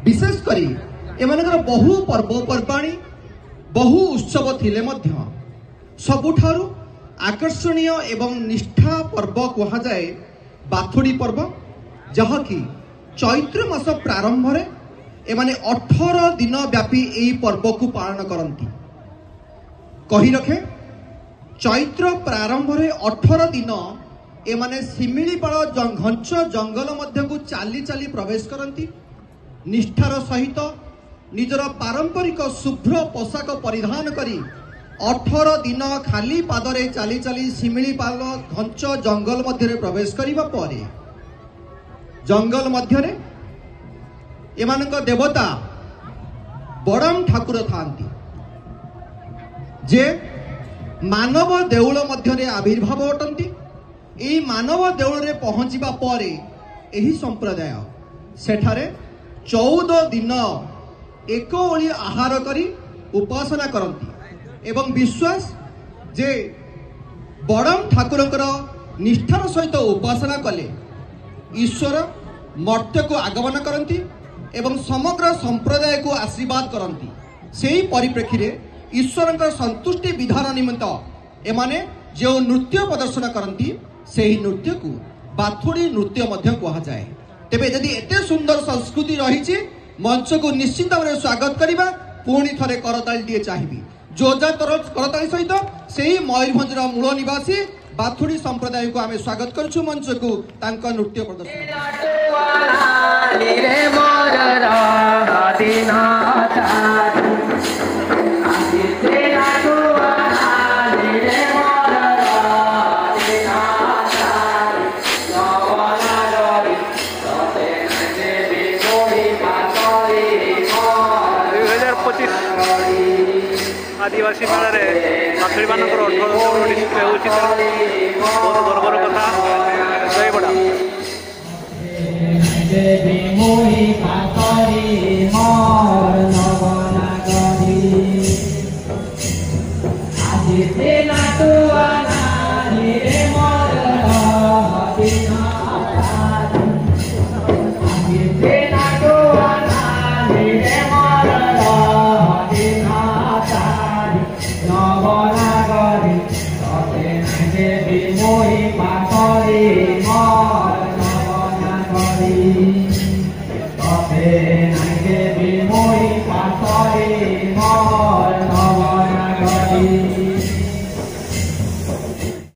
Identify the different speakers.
Speaker 1: विशेषकर एमानकर बहु पर्वपर्वाणी बहु उत्सव थिले मध्य सबुठारु आकर्षणीय एवं निष्ठा पर्व कहुए बाथुड़ी पर्व जहाँकि चैत्र मास प्रारंभ रे एमाने 18 दिन व्यापी यही पर्व को पालन करती। कही रखे चैत्र प्रारंभ रे 18 दिन एमाने शिमिलीपाल घंच जंगल मध्य को चाली चाली प्रवेश करती। निष्ठार सहित निजर पारंपरिक शुभ्र पोशाक परिधान करी 18 दिन खाली पादरे चाली चाली शिमिलीपाल घंच जंगल मध्य प्रवेश करिबा परे जंगल मध्य एमानक देवता बड़म ठाकुर थांती जे मानव देउल मध्य आविर्भाव अटंती। यही मानव देउल रे पहुंचीबा परे एही संप्रदाय सेठारे 14 दिन एक ओली आहार करी उपासना करती एवं विश्वास जे बड़म ठाकुरकर निष्ठार सहित उपासना कले ईश्वर मर्त्य को आगमन करती एवं समग्र संप्रदाय को आशीर्वाद करती। सेही परिप्रेक्षी रे ईश्वर संतुष्टि विधान निमित्त एमाने जो नृत्य प्रदर्शन करती सेही नृत्य को बाथुड़ी नृत्य मध्य कहुए। तेबे यदि एते सुंदर संस्कृति रही मंच को निश्चित भाव में स्वागत करवा पुणी थे करताली चाहिए जोरदार करताली सहित से ही मयूरभंज मूल निवासी बाथुड़ी संप्रदाय को आम स्वागत करुछु मंच को तांका नृत्य प्रदर्शन।
Speaker 2: आदिवासी मेला बाथुड़ी मान 18 डिस्प्ले हो बहुत गर्वर कथा। जय बड़ा
Speaker 3: Mohi Patari